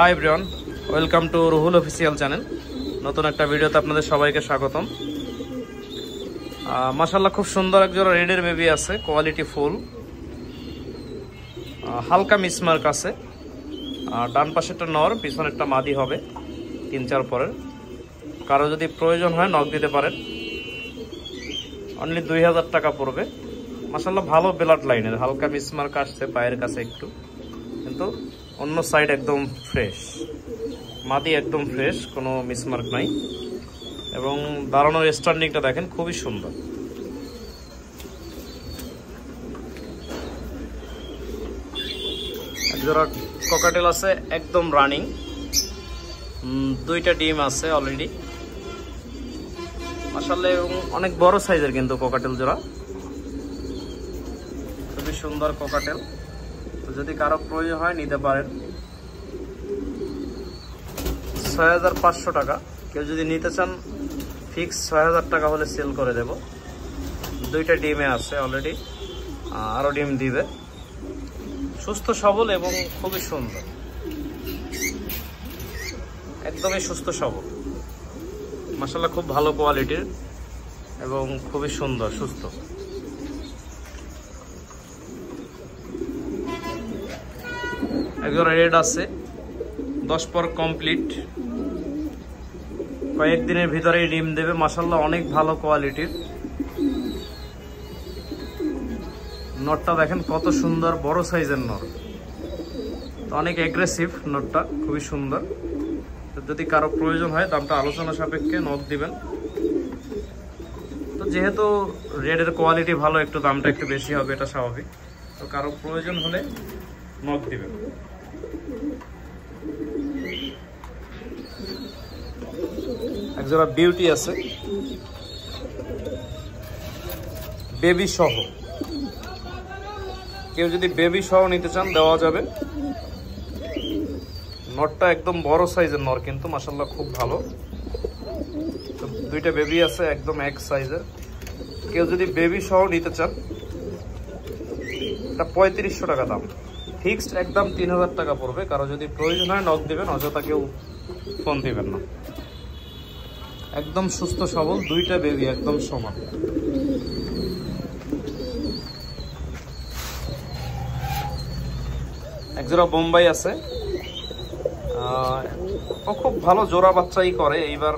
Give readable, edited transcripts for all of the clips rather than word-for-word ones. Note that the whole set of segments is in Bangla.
Hi everyone, welcome to Ruhul official channel. নতুন একটা ভিডিওতে আপনাদের সবাইকে স্বাগতম। মাশাআল্লাহ, খুব সুন্দর এক জোড়া রেডের বেবি আছে, কোয়ালিটি ফুল, হালকা মিসমার্ক আছে। ডান পাশেরটা নর, পিছনেরটা মাদি হবে 3-4 পরের। কারো যদি প্রয়োজন হয় নক দিতে পারেন, অনলি 2000 টাকা পড়বে। মাশাআল্লাহ, ভালো ব্লাড লাইনের, হালকা মিসমার্ক আসছে পায়ের কাছে একটু, কিন্তু অন্য সাইড একদম ফ্রেশ, মাদি একদম ফ্রেশ, কোনো মিসমার্ক নাই। এবং দাঁড়ানোর স্ট্যান্ডিংটা দেখেন, খুবই সুন্দর। একজোড়া ককাটেল আছে একদম রানিং, 2টা ডিম আছে অলরেডি মাশাআল্লাহ, এবং অনেক বড় সাইজের কিন্তু ককাটেল জোড়া, খুবই সুন্দর ককাটেল। তো যদি কারো প্রয়োজন হয় নিতে পারেন। 6500 টাকা। কেউ যদি নিতে চান ফিক্স 6000 টাকা হলে সেল করে দেব। 2টা ডিমে আছে অলরেডি, আরো ডিম দিবে। সুস্থ সবল এবং খুবই সুন্দর, একদমই সুস্থ সবল মাশাআল্লাহ, খুব ভালো কোয়ালিটির এবং খুবই সুন্দর সুস্থ। একজোড়া রেড আছে, 10 পর কমপ্লিট, কয়েকদিনের ভিতরেই ডিম দেবে মাশাআল্লাহ, অনেক ভালো কোয়ালিটির। নটটা দেখেন কত সুন্দর, বড় সাইজের নর, তো অনেক অ্যাগ্রেসিভ নটটা, খুবই সুন্দর। তো যদি কারো প্রয়োজন হয় দামটা আলোচনা সাপেক্ষে নক দিবেন। তো যেহেতু রেডের কোয়ালিটি ভালো, একটু দামটা একটু বেশি হবে, এটা স্বাভাবিক। তো কারো প্রয়োজন হলে নক দিবেন। একজোড়া বিউটি আছে বেবি সহ, কেউ যদি বেবি সহ নিতে চান দেওয়া যাবে। নটটা একদম বড় সাইজের নর কিন্তু মাশাআল্লাহ, খুব ভালো। তো 2টা বেবি আছে একদম এক সাইজের। কেউ যদি বেবি সহ নিতে চান, এটা 3500 টাকা দাম, ফিক্সড একদম 3000 টাকা পড়বে। কারো যদি প্রয়োজন হয় নক দিবেন, অযথা কেউ ফোন দিবেন না। একদম সুস্থ সবল, 2টা বেবি একদম সমান। একজোড়া বোম্বাই আছে, খুব ভালো জোড়া বাচ্চাই করে। এইবার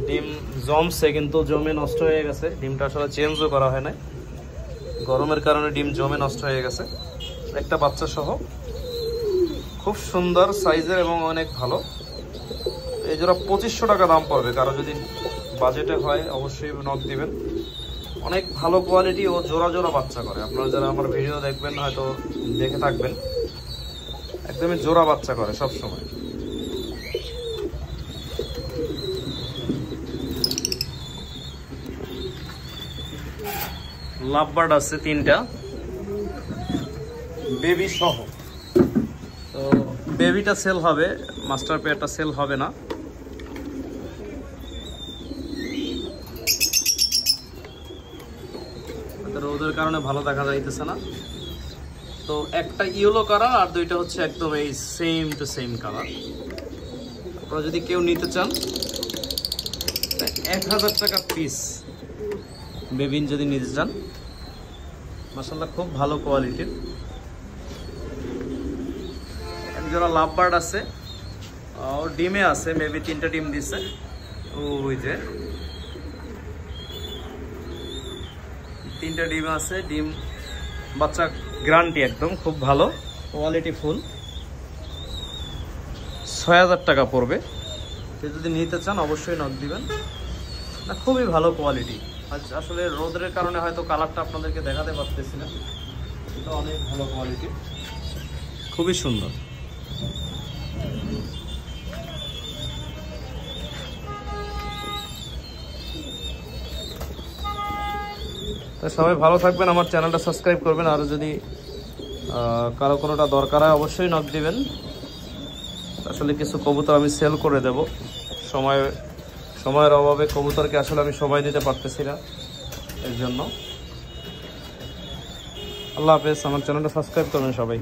ডিম জমছে, কিন্তু জমে নষ্ট হয়ে গেছে। ডিমটা আসলে চেঞ্জও করা হয় না, গরমের কারণে ডিম জমে নষ্ট হয়ে গেছে। একটা বাচ্চা সহ, খুব সুন্দর সাইজের এবং অনেক ভালো। এই জোড়া 2500 টাকা দাম পড়বে। কারো যদি বাজেটে হয় অবশ্যই নক দিবেন। অনেক ভালো কোয়ালিটি ও জোড়া জোড়া বাচ্চা করে। আপনারা যারা আমার ভিডিও দেখবেন হয়তো দেখে থাকবেন, একদমই জোড়া বাচ্চা করে সব সময়। লাভবার্ড আছে 3টা বেবি সহ। তো বেবিটা সেল হবে, মাস্টার পেয়ারটা সেল হবে না। রোদের কারণে ভালো দেখা যাইতেছে না। তো একটা ইয়েলো কালার আর 2টা হচ্ছে একদম এই সেম টু সেম কালার। আপনারা যদি কেউ নিতে চান 1000 টাকা পিস বেবিন যদি নিতে চান, মাশাআল্লাহ খুব ভালো কোয়ালিটির। একজোড়া লাভবার্ড আছে, ও ডিমে আছে, মেবি 3টা ডিম দিচ্ছে। ওই যে 3টা ডিম আছে, ডিম বাচ্চা গ্যারান্টি একদম, খুব ভালো কোয়ালিটি ফুল। 6000 টাকা পড়বে। কেউ যদি নিতে চান অবশ্যই নক দিবেন। না, খুবই ভালো কোয়ালিটি। আসলে রোদের কারণে হয়তো কালারটা আপনাদেরকে দেখাতে পারতেছি না, কিন্তু অনেক ভালো কোয়ালিটি, খুবই সুন্দর। তো সবাই ভালো থাকবেন, আমার চ্যানেলটা সাবস্ক্রাইব করবেন। আর যদি কারো কোনোটা দরকার হয় অবশ্যই নক দিবেন। আসলে কিছু কবুতর আমি সেল করে দেব, সময়ের অভাবে কবুতরকে আসলে আমি সময় দিতে পারতেছি না, এর জন্য। আল্লাহ হাফেজ। আমার চ্যানেলটা সাবস্ক্রাইব করবেন সবাই।